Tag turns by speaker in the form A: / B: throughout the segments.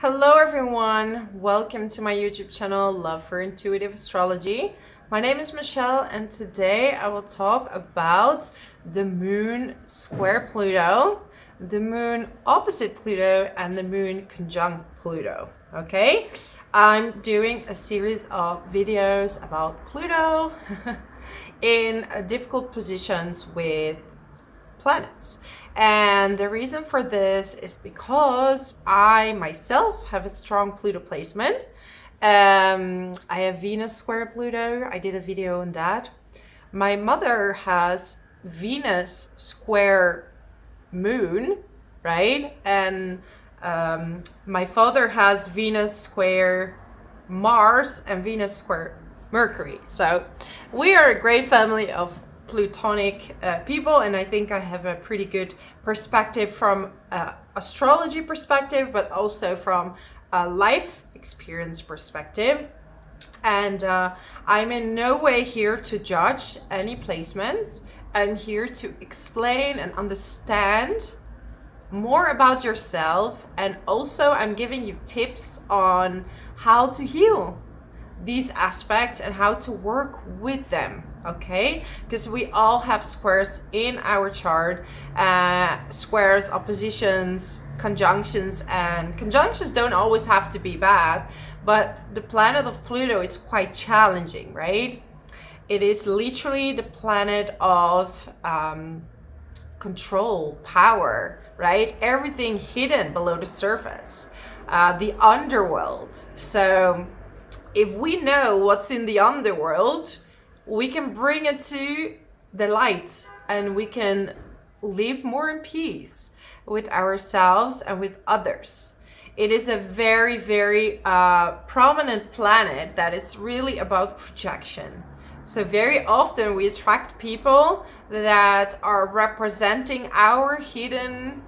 A: Hello everyone, welcome to my YouTube channel, Love for Intuitive Astrology. My name is Michelle and today I will talk about the moon square Pluto, the moon opposite Pluto, and the moon conjunct Pluto, okay? I'm doing a series of videos about Pluto in difficult positions with planets. And the reason for this is because I myself have a strong Pluto placement. I have Venus square Pluto. I did a video on that. My mother has Venus square Moon, right? And my father has Venus square Mars and Venus square Mercury. So we are a great family of Plutonic people, and I think I have a pretty good perspective from astrology perspective, but also from a life experience perspective. And I'm in no way here to judge any placements. I'm here to explain and understand more about yourself, and also I'm giving you tips on how to heal these aspects and how to work with them, okay? Because we all have squares in our chart, squares, oppositions, conjunctions, and conjunctions don't always have to be bad, but the planet of Pluto is quite challenging, right? It is literally the planet of control, power, right? Everything hidden below the surface, the underworld. So if we know what's in the underworld, we can bring it to the light and we can live more in peace with ourselves and with others. It is a very, very prominent planet that is really about projection. So very often we attract people that are representing our hidden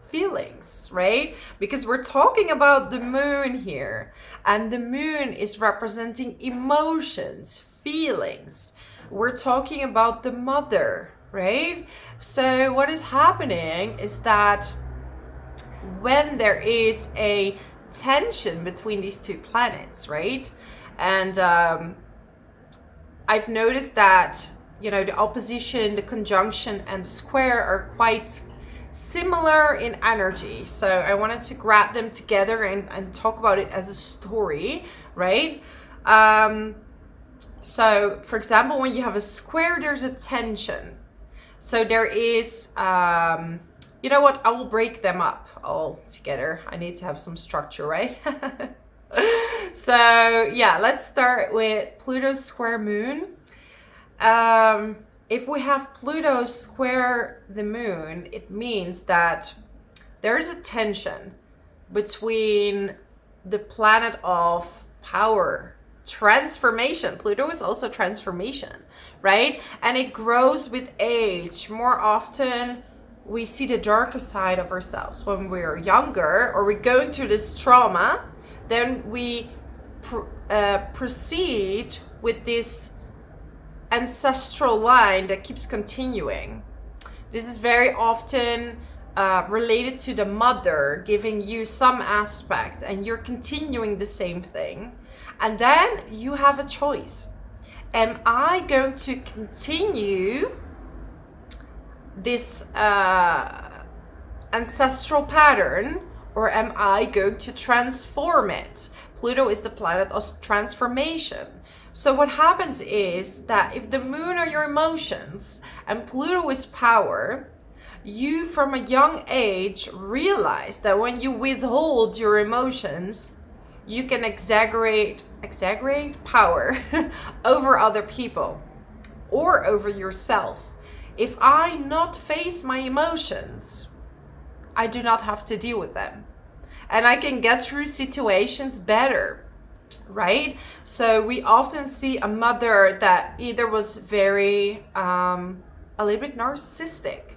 A: feelings, right? Because we're talking about the moon here, and the moon is representing emotions, feelings. We're talking about the mother, right? So what is happening is that when there is a tension between these two planets, right? And I've noticed that, you know, the opposition, the conjunction, and the square are quite similar in energy. So I wanted to grab them together and talk about it as a story, right? So for example, when you have a square, there's a tension. So there is, you know what, I will break them up all together. I need to have some structure, right? So yeah, let's start with Pluto's square moon. If we have Pluto square the moon, it means that there is a tension between the planet of power, transformation. Pluto is also transformation, right? And it grows with age. More often, we see the darker side of ourselves when we're younger, or we're going through this trauma. Then we proceed with this ancestral line that keeps continuing. This is very often related to the mother giving you some aspect, and you're continuing the same thing. And then you have a choice. Am I going to continue this ancestral pattern, or am I going to transform it? Pluto is the planet of transformation. So what happens is that if the moon are your emotions and Pluto is power, you from a young age realize that when you withhold your emotions, you can exaggerate power over other people or over yourself. If I not face my emotions, I do not have to deal with them. And I can get through situations better, right? So we often see a mother that either was very, a little bit narcissistic,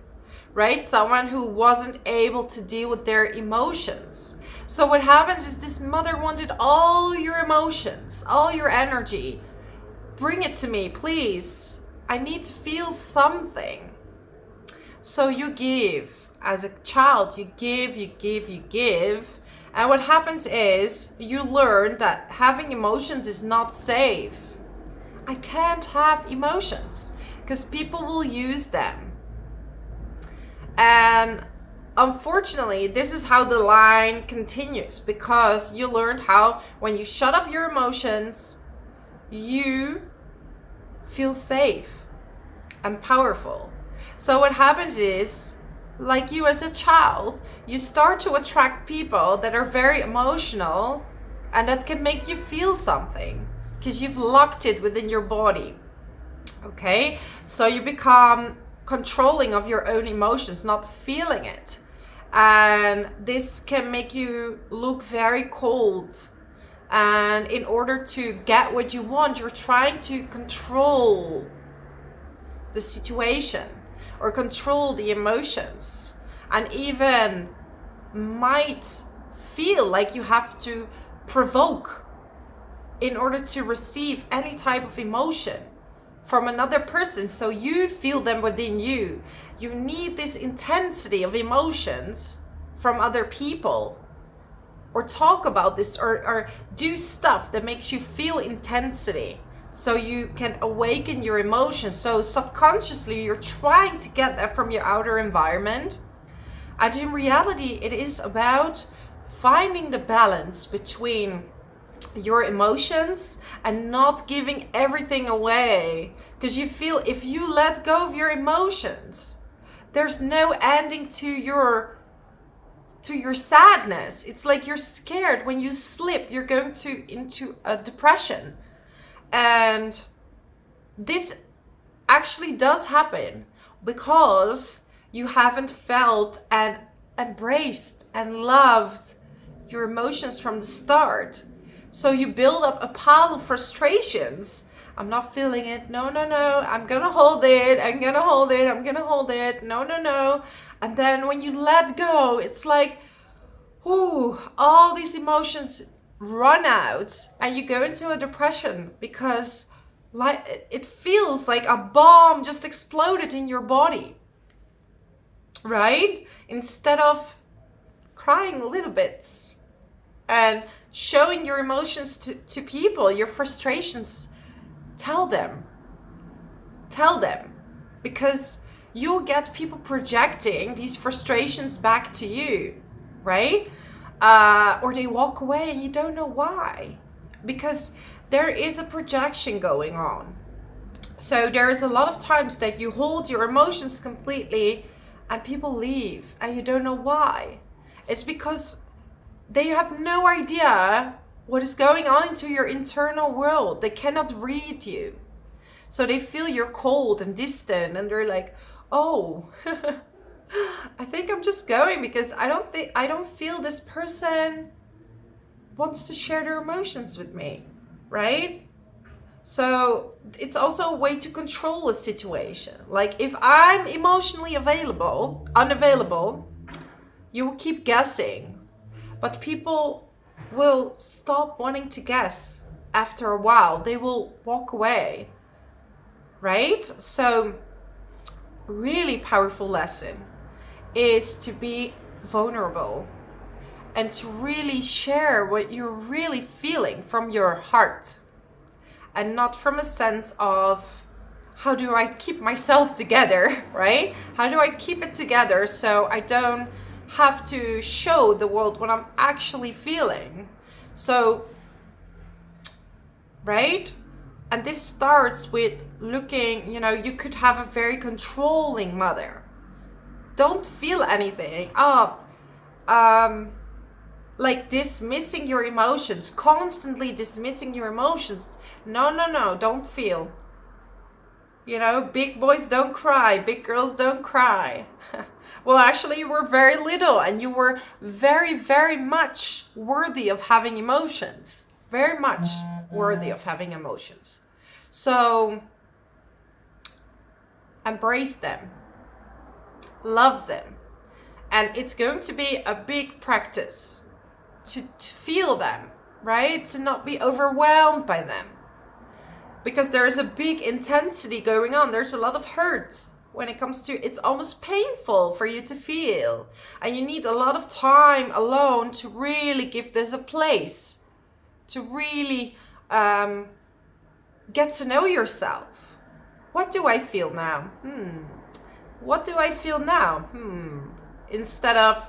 A: right? Someone who wasn't able to deal with their emotions. So what happens is this mother wanted all your emotions, all your energy. Bring it to me, please. I need to feel something. So you give. As a child, you give, And what happens is you learn that having emotions is not safe. I can't have emotions because people will use them. And unfortunately, this is how the line continues, because you learned how when you shut off your emotions, you feel safe and powerful. So what happens is, like you as a child, you start to attract people that are very emotional and that can make you feel something because you've locked it within your body. Okay, so you become controlling of your own emotions, not feeling it. And this can make you look very cold. And in order to get what you want, you're trying to control the situation or control the emotions, and even might feel like you have to provoke in order to receive any type of emotion from another person, so you feel them within you. You need this intensity of emotions from other people, or talk about this, or do stuff that makes you feel intensity so you can awaken your emotions. So subconsciously you're trying to get that from your outer environment. And in reality, it is about finding the balance between your emotions and not giving everything away. Because you feel if you let go of your emotions, there's no ending to your sadness. It's like you're scared when you slip, you're going into a depression. And this actually does happen because you haven't felt and embraced and loved your emotions from the start. So you build up a pile of frustrations. I'm not feeling it. No, no, no. I'm gonna hold it. I'm gonna hold it. I'm gonna hold it. No, no, no. And then when you let go, it's like, ooh, all these emotions run out and you go into a depression because like it feels like a bomb just exploded in your body, right? Instead of crying little bits and showing your emotions to people, your frustrations, tell them, because you'll get people projecting these frustrations back to you, right? Or they walk away and you don't know why, because there is a projection going on. So there is a lot of times that you hold your emotions completely and people leave and you don't know why. It's because they have no idea what is going on into your internal world. They cannot read you. So they feel you're cold and distant and they're like, oh, I think I'm just going because I don't feel this person wants to share their emotions with me, right? So it's also a way to control a situation. Like if I'm emotionally unavailable, you will keep guessing, but people will stop wanting to guess after a while. They will walk away, right? So really powerful lesson is to be vulnerable and to really share what you're really feeling from your heart, and not from a sense of how do I keep myself together, right? How do I keep it together so I don't have to show the world what I'm actually feeling? So, right? And this starts with looking, you could have a very controlling mother. Don't feel anything. Like dismissing your emotions, constantly dismissing your emotions. No, don't feel. Big boys don't cry, big girls don't cry. Well, actually, you were very little and you were very, very much worthy of having emotions. Very much worthy of having emotions. So, embrace them. Love them. And it's going to be a big practice to feel them, right? To not be overwhelmed by them. Because there is a big intensity going on. There's a lot of hurt. when it comes to, it's almost painful for you to feel. And you need a lot of time alone to really give this a place, to really get to know yourself. What do I feel now? What do I feel now? Instead of,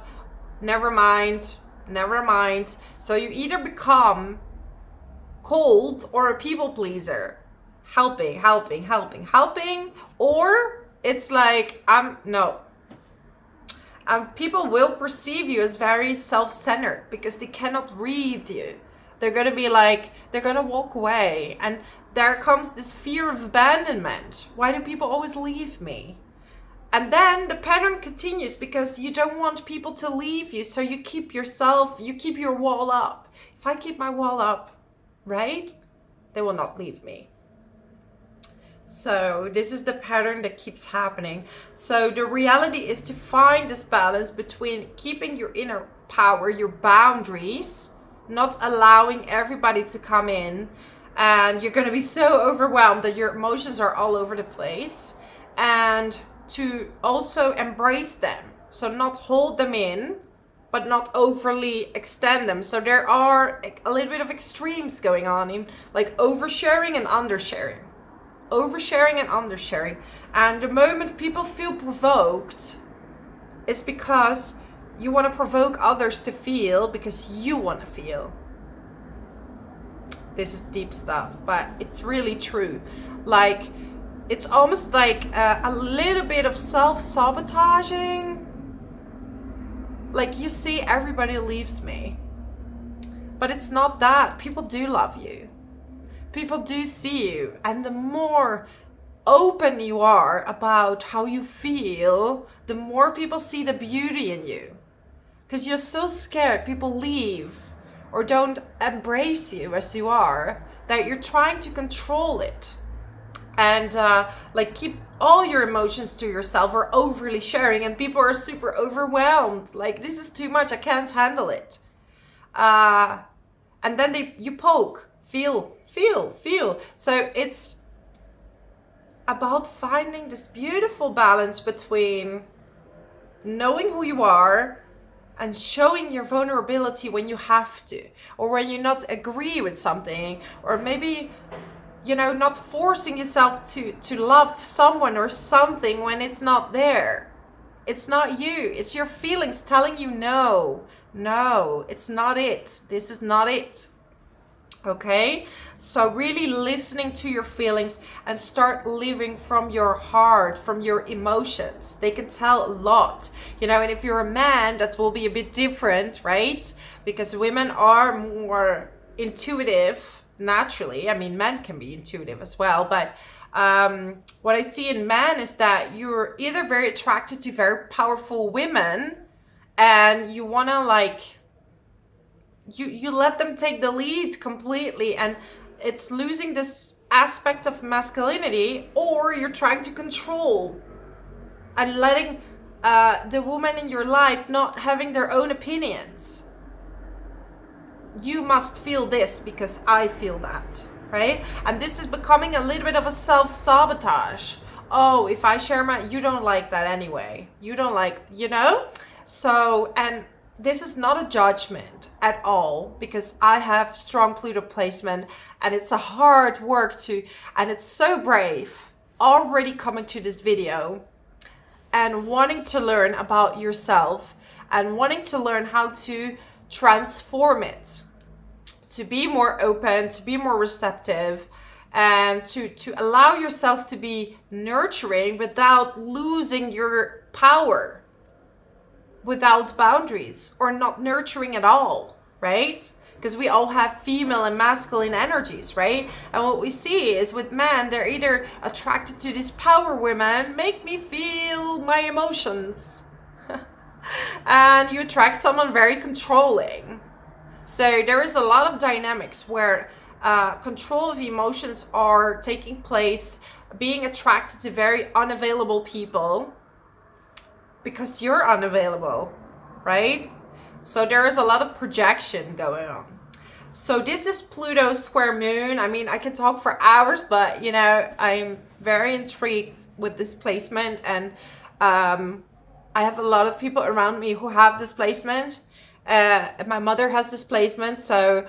A: never mind, never mind. So you either become cold or a people pleaser, helping, or it's like, no. People will perceive you as very self-centered because they cannot read you. They're going to be like, they're going to walk away. And there comes this fear of abandonment. Why do people always leave me? And then the pattern continues because you don't want people to leave you. So you keep your wall up. If I keep my wall up, right, they will not leave me. So this is the pattern that keeps happening. So the reality is to find this balance between keeping your inner power, your boundaries, not allowing everybody to come in, and you're going to be so overwhelmed that your emotions are all over the place, and to also embrace them. So not hold them in, but not overly extend them. So there are a little bit of extremes going on in like oversharing and undersharing. Oversharing and undersharing. And the moment people feel provoked, it's because you want to provoke others to feel because you want to feel. This is deep stuff, but it's really true. Like, it's almost like a little bit of self-sabotaging. Like, you see, everybody leaves me. But it's not that. People do love you. People do see you. And the more open you are about how you feel, the more people see the beauty in you. Because you're so scared people leave or don't embrace you as you are, that you're trying to control it. And like keep all your emotions to yourself or overly sharing, and people are super overwhelmed. Like, this is too much, I can't handle it. And then you poke, feel. So it's about finding this beautiful balance between knowing who you are and showing your vulnerability when you have to, or when you not agree with something, or maybe, you know, not forcing yourself to love someone or something when it's not there. It's not you. It's your feelings telling you no, it's not it. This is not it. Okay? So really listening to your feelings and start living from your heart, from your emotions. They can tell a lot, you know, and if you're a man, that will be a bit different, right? Because women are more intuitive naturally. I mean, men can be intuitive as well, but what I see in men is that you're either very attracted to very powerful women and you want to like, you let them take the lead completely, and it's losing this aspect of masculinity, or you're trying to control and letting the woman in your life not having their own opinions. You must feel this because I feel that, right? And this is becoming a little bit of a self-sabotage. Oh, if I share you don't like that anyway. You don't like, you know? So, and this is not a judgment at all, because I have strong Pluto placement and it's a hard work and it's so brave already coming to this video and wanting to learn about yourself and wanting to learn how to transform it, to be more open, to be more receptive, and to allow yourself to be nurturing without losing your power, without boundaries, or not nurturing at all, right? Because we all have female and masculine energies, right? And what we see is with men, they're either attracted to these power women, make me feel my emotions. And you attract someone very controlling. So there is a lot of dynamics where control of emotions are taking place, being attracted to very unavailable people, because you're unavailable, right? So there is a lot of projection going on. So this is Pluto square moon. I mean, I could talk for hours, but you know, I'm very intrigued with this placement, and I have a lot of people around me who have this placement. My mother has this placement, so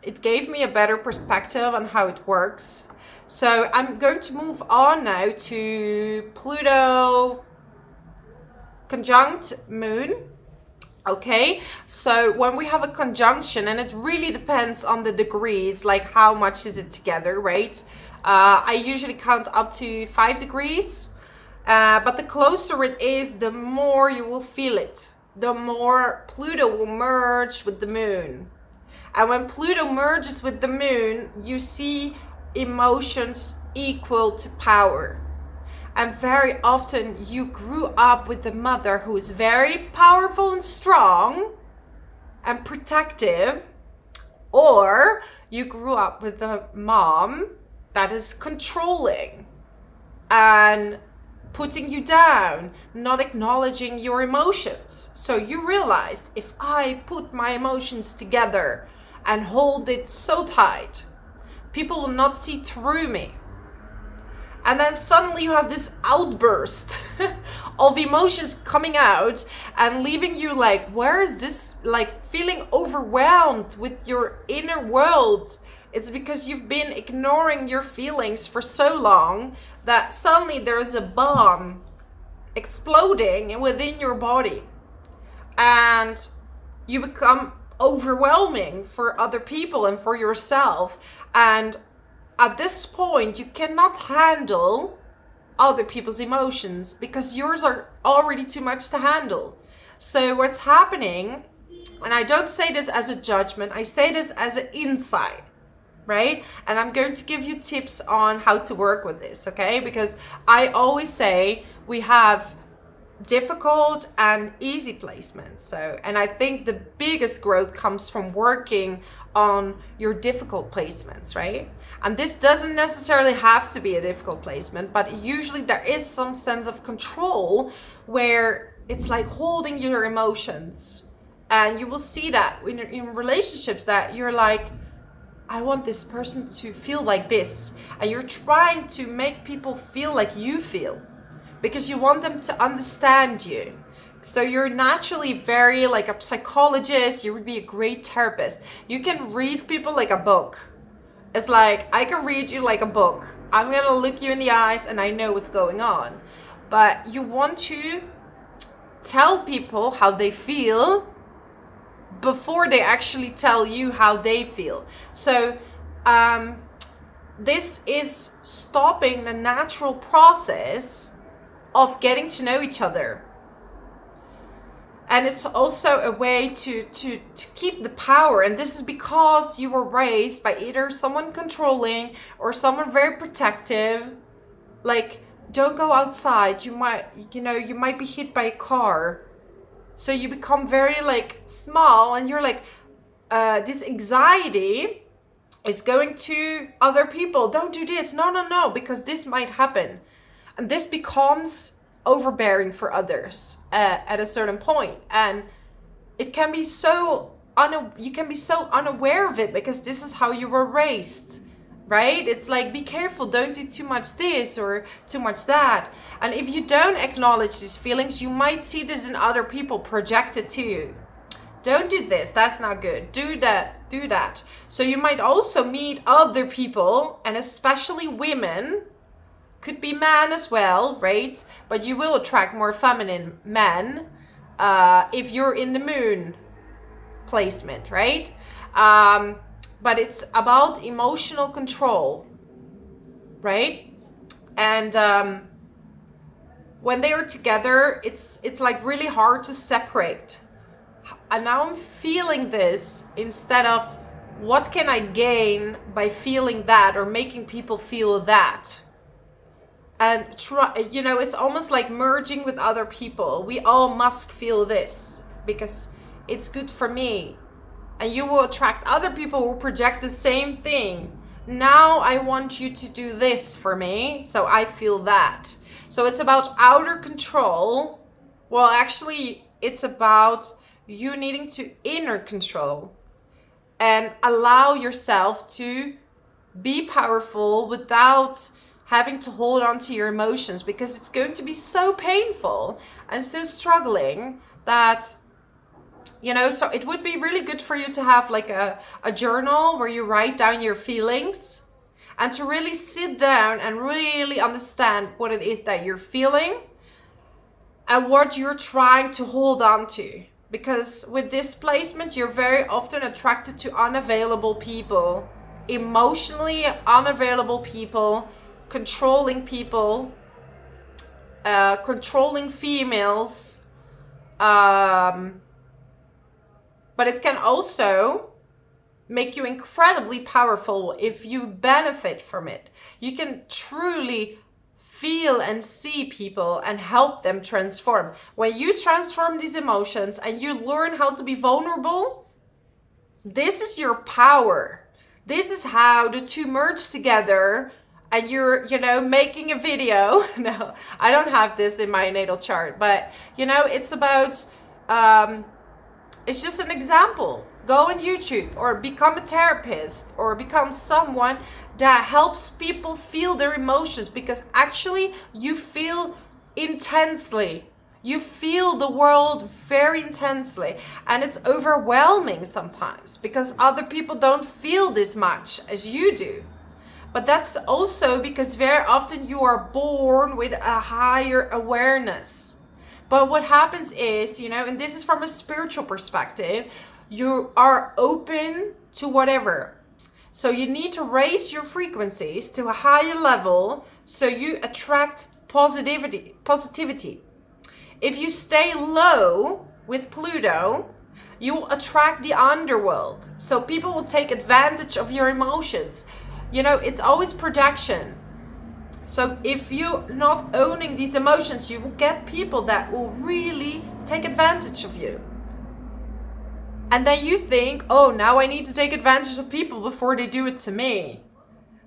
A: it gave me a better perspective on how it works. So I'm going to move on now to Pluto conjunct moon. Okay, so when we have a conjunction, and it really depends on the degrees, like how much is it together, right? I usually count up to 5 degrees, but the closer it is, the more you will feel it. The more Pluto will merge with the moon. And when Pluto merges with the moon, you see emotions equal to power. And very often you grew up with a mother who is very powerful and strong and protective, or you grew up with a mom that is controlling and putting you down, not acknowledging your emotions. So you realized, if I put my emotions together and hold it so tight, people will not see through me. And then suddenly you have this outburst of emotions coming out and leaving you like, where is this, like feeling overwhelmed with your inner world. It's because you've been ignoring your feelings for so long that suddenly there's a bomb exploding within your body. And you become overwhelming for other people and for yourself. And at this point, you cannot handle other people's emotions because yours are already too much to handle. So what's happening, and I don't say this as a judgment, I say this as an insight, right? And I'm going to give you tips on how to work with this, okay? Because I always say we have difficult and easy placements. So, and I think the biggest growth comes from working on your difficult placements, right? And this doesn't necessarily have to be a difficult placement, but usually there is some sense of control where it's like holding your emotions. And you will see that in relationships, that you're like, I want this person to feel like this. And you're trying to make people feel like you feel, because you want them to understand you. So you're naturally very like a psychologist. You would be a great therapist. You can read people like a book. It's like, I can read you like a book. I'm gonna look you in the eyes and I know what's going on. But you want to tell people how they feel before they actually tell you how they feel. So this is stopping the natural process of getting to know each other. And it's also a way to keep the power. And this is because you were raised by either someone controlling or someone very protective. Like, don't go outside. You might be hit by a car. So you become very like small, and you're like, this anxiety is going to other people. Don't do this. No, because this might happen. And this becomes overbearing for others at a certain point. And it can be so you can be so unaware of it because this is how you were raised, right? It's like, be careful, don't do too much this or too much that. And if you don't acknowledge these feelings, you might see this in other people projected to you. Don't do this, that's not good. Do that. So you might also meet other people, and especially women, could be men as well, right? But you will attract more feminine men if you're in the moon placement, right? But it's about emotional control, right? And when they are together, it's like really hard to separate. And now I'm feeling this instead of what can I gain by feeling that or making people feel that. And it's almost like merging with other people. We all must feel this because it's good for me. And you will attract other people who project the same thing. Now I want you to do this for me, so I feel that. So it's about outer control. Well, actually, it's about you needing to inner control. and allow yourself to be powerful without having to hold on to your emotions, because it's going to be so painful and so struggling that, you know, so it would be really good for you to have like a journal where you write down your feelings and to really sit down and really understand what it is that you're feeling and what you're trying to hold on to. Because with this placement, you're very often attracted to unavailable people, emotionally unavailable people, controlling people, controlling females. But it can also make you incredibly powerful if you benefit from it. You can truly feel and see people and help them transform. When you transform these emotions and you learn how to be vulnerable, this is your power. This is how the two merge together and you're, you know, making a video. No, I don't have this in my natal chart, but, you know, it's about, it's just an example. Go on YouTube or become a therapist or become someone that helps people feel their emotions, because actually you feel intensely. You feel the world very intensely, and it's overwhelming sometimes because other people don't feel this much as you do. But that's also because very often you are born with a higher awareness. But what happens is, you know, and this is from a spiritual perspective, you are open to whatever. So you need to raise your frequencies to a higher level so you attract positivity. If you stay low with Pluto, you will attract the underworld. So people will take advantage of your emotions. You know, it's always projection. So if you're not owning these emotions, you will get people that will really take advantage of you. And then you think, oh, now I need to take advantage of people before they do it to me.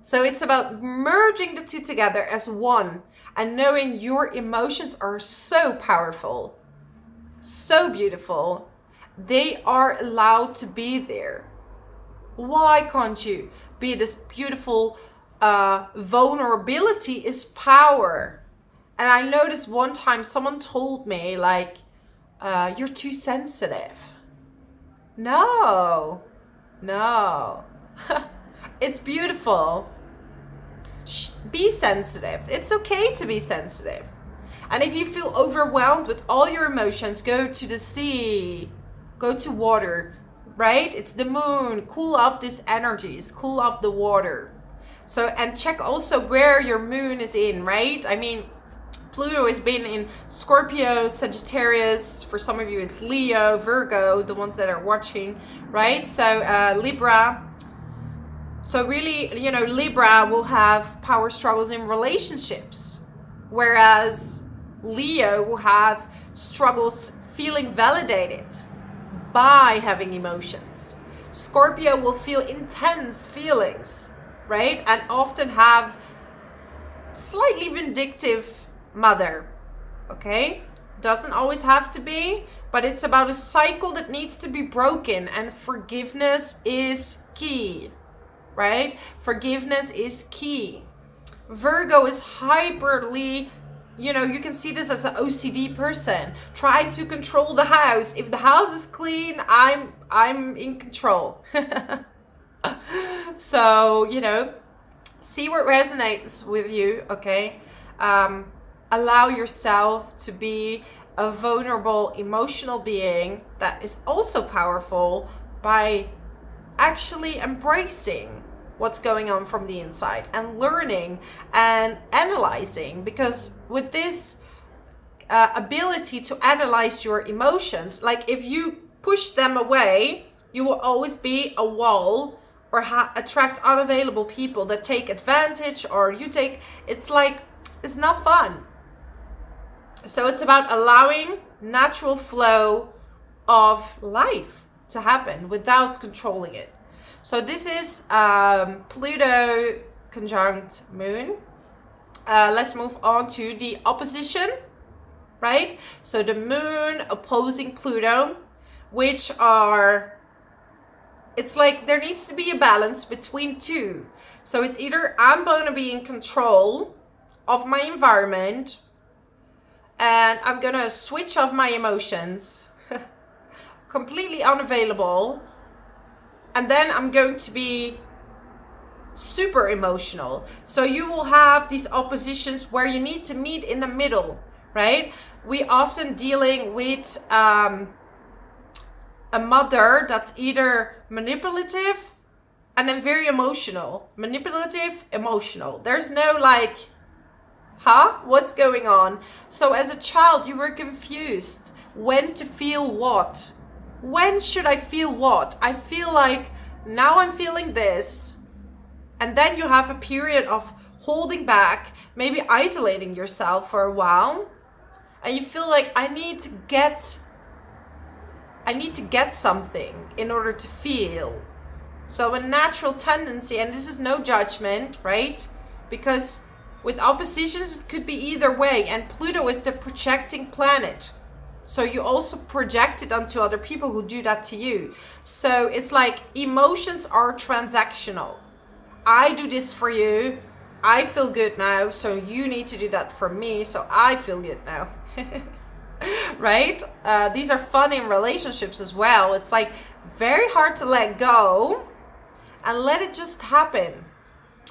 A: So it's about merging the two together as one and knowing your emotions are so powerful, so beautiful. They are allowed to be there. Why can't you be this beautiful vulnerability is power? And I noticed one time someone told me, like, you're too sensitive. No. It's beautiful. Be sensitive. It's okay to be sensitive. And if you feel overwhelmed with all your emotions, go to the sea, go to water, right? It's the moon. Cool off these energies, cool off the water. So, and check also where your moon is in, right? I mean, Pluto has been in Scorpio, Sagittarius, for some of you it's Leo, Virgo, the ones that are watching, right? So Libra. So really, you know, Libra will have power struggles in relationships, whereas Leo will have struggles feeling validated by having emotions. Scorpio will feel intense feelings, right? And often have slightly vindictive mother, okay? Doesn't always have to be, but it's about a cycle that needs to be broken, and forgiveness is key, right? Forgiveness is key. Virgo is hyperly, you know, you can see this as an OCD person, trying to control the house. If the house is clean, I'm in control. So, you know, see what resonates with you, okay? Allow yourself to be a vulnerable, emotional being that is also powerful by actually embracing what's going on from the inside and learning and analyzing. Because with this ability to analyze your emotions, like if you push them away, you will always be a wall or attract unavailable people that take advantage, or you take, it's like, it's not fun. So it's about allowing natural flow of life to happen without controlling it. So this is Pluto conjunct Moon. Let's move on to the opposition, right? So the Moon opposing Pluto, which are it's like there needs to be a balance between two. So it's either I'm going to be in control of my environment and I'm going to switch off my emotions, completely unavailable, and then I'm going to be super emotional. So you will have these oppositions where you need to meet in the middle, right? We often dealing with a mother that's either manipulative and then very emotional. Manipulative, emotional. There's no like, what's going on? So as a child, you were confused when to feel what. When should I feel what? I feel like now I'm feeling this. And then you have a period of holding back, maybe isolating yourself for a while. And you feel like I need to get something in order to feel. So a natural tendency, and this is no judgment, right? Because with oppositions, it could be either way. And Pluto is the projecting planet. So you also project it onto other people who do that to you. So it's like emotions are transactional. I do this for you. I feel good now. So you need to do that for me. So I feel good now. Right? These are fun in relationships as well. It's like very hard to let go and let it just happen.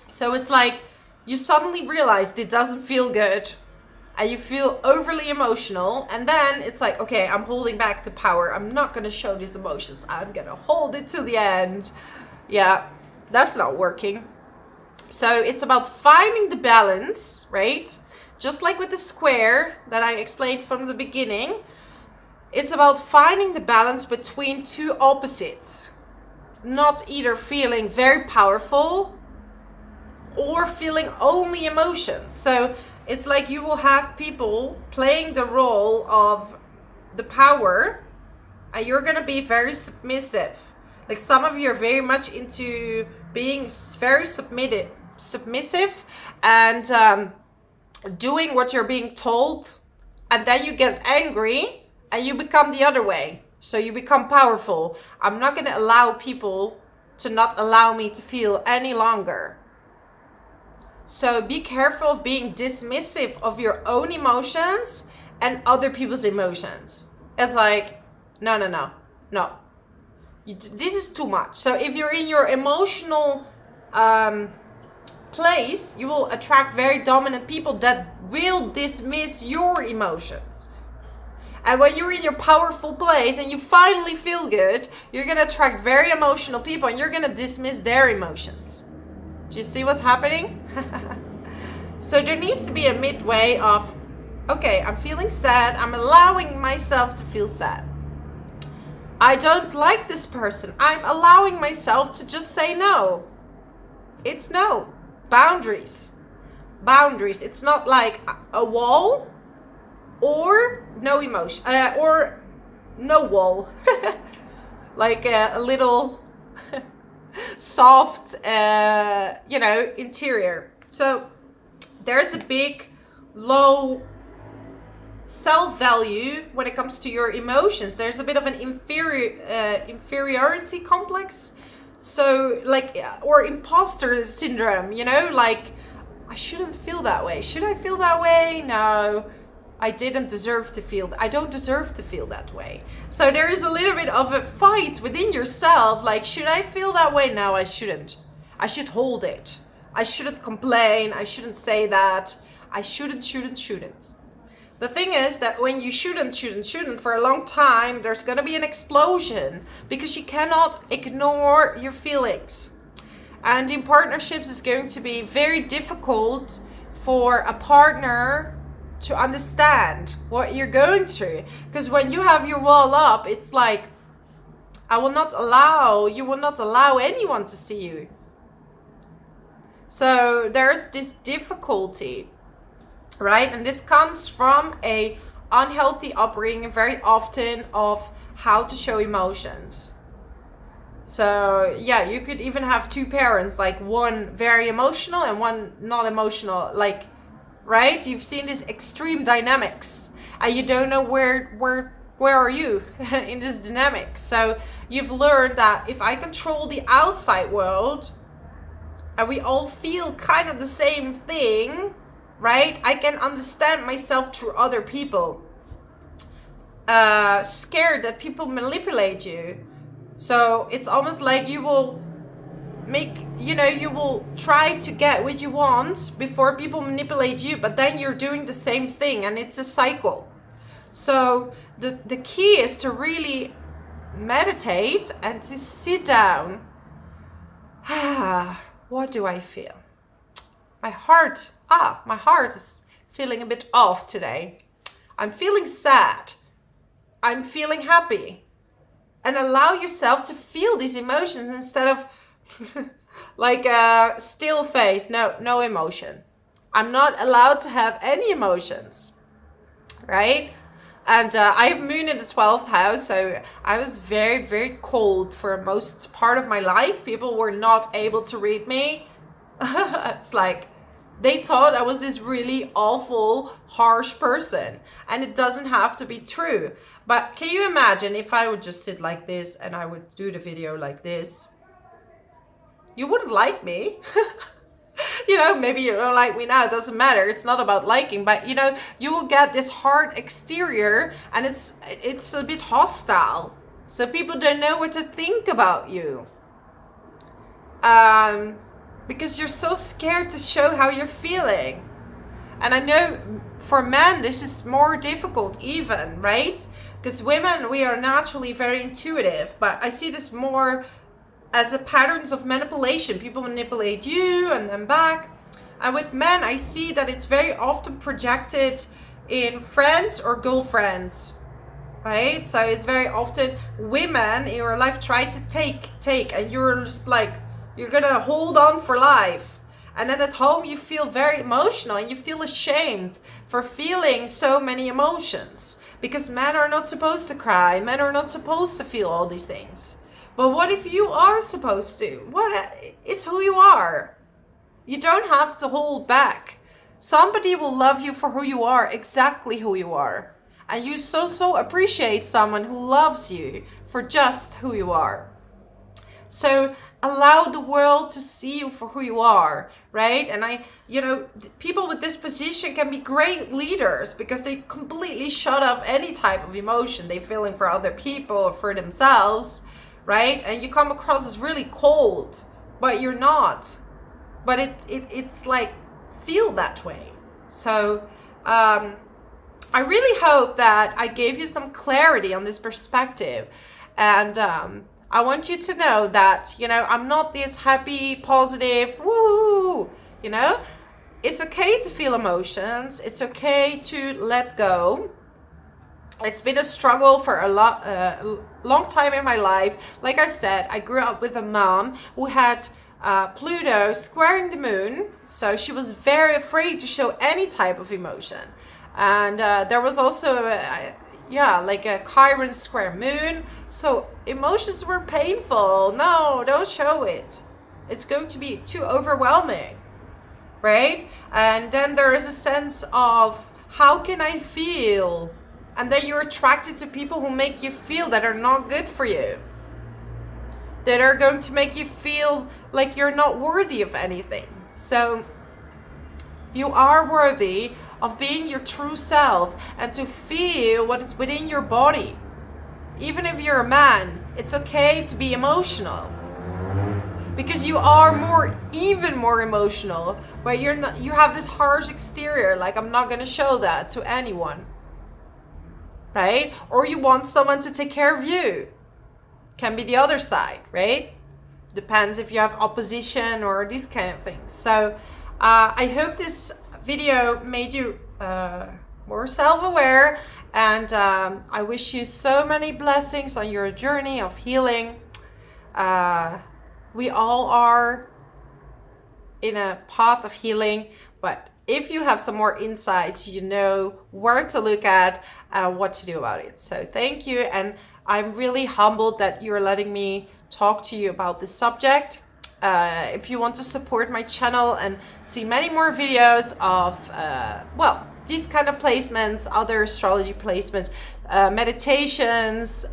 A: So it's like you suddenly realize it doesn't feel good and you feel overly emotional, and then it's like, okay, I'm holding back the power. I'm not going to show these emotions. I'm going to hold it to the end. Yeah, that's not working. So it's about finding the balance, right? Just like with the square that I explained from the beginning, it's about finding the balance between two opposites. Not either feeling very powerful or feeling only emotions. So it's like you will have people playing the role of the power and you're going to be very submissive. Like some of you are very much into being very submissive and doing what you're being told, and then you get angry and you become the other way. So you become powerful. I'm not going to allow people to not allow me to feel any longer. So be careful of being dismissive of your own emotions and other people's emotions. It's like, no. This is too much. So if you're in your emotional place, you will attract very dominant people that will dismiss your emotions. And when you're in your powerful place and you finally feel good, you're going to attract very emotional people and you're going to dismiss their emotions. Do you see what's happening? So there needs to be a midway of, okay, I'm feeling sad. I'm allowing myself to feel sad. I don't like this person. I'm allowing myself to just say no. It's no. Boundaries. It's not like a wall or no emotion or no wall. Like a little soft, interior. So there's a big low self-value when it comes to your emotions. There's a bit of an inferiority complex. So like, or imposter syndrome, like I shouldn't feel that way. Should I feel that way? No, I don't deserve to feel that way. So there is a little bit of a fight within yourself. Like, should I feel that way? No, I shouldn't. I should hold it. I shouldn't complain. I shouldn't say that. I shouldn't. The thing is that when you shouldn't for a long time, there's going to be an explosion because you cannot ignore your feelings. And in partnerships, it's going to be very difficult for a partner to understand what you're going through. Because when you have your wall up, it's like, you will not allow anyone to see you. So there's this difficulty, right? And this comes from a unhealthy upbringing very often of how to show emotions. So yeah, you could even have two parents, like one very emotional and one not emotional, right? You've seen these extreme dynamics and you don't know where where are you in this dynamic? So you've learned that if I control the outside world and we all feel kind of the same thing, right? I can understand myself through other people. Scared that people manipulate you. So it's almost like you will you will try to get what you want before people manipulate you, but then you're doing the same thing and it's a cycle. So the key is to really meditate and to sit down. What do I feel? My heart is feeling a bit off today. I'm feeling sad. I'm feeling happy. And allow yourself to feel these emotions instead of like a still face. No emotion. I'm not allowed to have any emotions, right? And I have Moon in the 12th house, so I was very, very cold for most part of my life. People were not able to read me. It's like they thought I was this really awful, harsh person. And it doesn't have to be true. But can you imagine if I would just sit like this and I would do the video like this? You wouldn't like me. Maybe you don't like me now, it doesn't matter. It's not about liking, but you will get this hard exterior and it's a bit hostile. So people don't know what to think about you. Because you're so scared to show how you're feeling. And I know for men, this is more difficult even, right? Because women, we are naturally very intuitive, but I see this more as a patterns of manipulation. People manipulate you and then back. And with men, I see that it's very often projected in friends or girlfriends, right? So it's very often women in your life try to take, and you're just like, you're gonna hold on for life. And then at home, you feel very emotional and you feel ashamed for feeling so many emotions. Because men are not supposed to cry. Men are not supposed to feel all these things. But what if you are supposed to? It's who you are. You don't have to hold back. Somebody will love you for who you are, exactly who you are. And you so appreciate someone who loves you for just who you are. So allow the world to see you for who you are, right? And people with this position can be great leaders because they completely shut off any type of emotion they feeling for other people or for themselves, right? And you come across as really cold, but you're not. But it's like, feel that way. So I really hope that I gave you some clarity on this perspective. And I want you to know that, I'm not this happy, positive, woohoo, It's okay to feel emotions. It's okay to let go. It's been a struggle for a long time in my life. Like I said, I grew up with a mom who had Pluto squaring the moon. So she was very afraid to show any type of emotion. And there was also like a Chiron square moon. So emotions were painful. No, don't show it. It's going to be too overwhelming, right? And then there is a sense of, how can I feel? And then you're attracted to people who make you feel that are not good for you. That are going to make you feel like you're not worthy of anything. So you are worthy of being your true self and to feel what is within your body. Even if you're a man, it's okay to be emotional. Because you are even more emotional, but you have this harsh exterior, like, I'm not going to show that to anyone. Right? Or you want someone to take care of you. Can be the other side, right? Depends if you have opposition or these kind of things. So I hope this video made you more self-aware, and I wish you so many blessings on your journey of healing. We all are in a path of healing, but if you have some more insights, you know where to look at, what to do about it. So thank you, and I'm really humbled that you're letting me talk to you about this subject. If you want to support my channel and see many more videos of, these kind of placements, other astrology placements, meditations,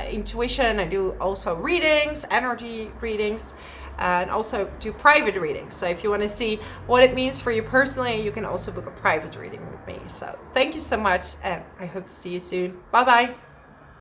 A: intuition. I do also readings, energy readings, and also do private readings. So if you want to see what it means for you personally, you can also book a private reading with me. So thank you so much, and I hope to see you soon. Bye bye.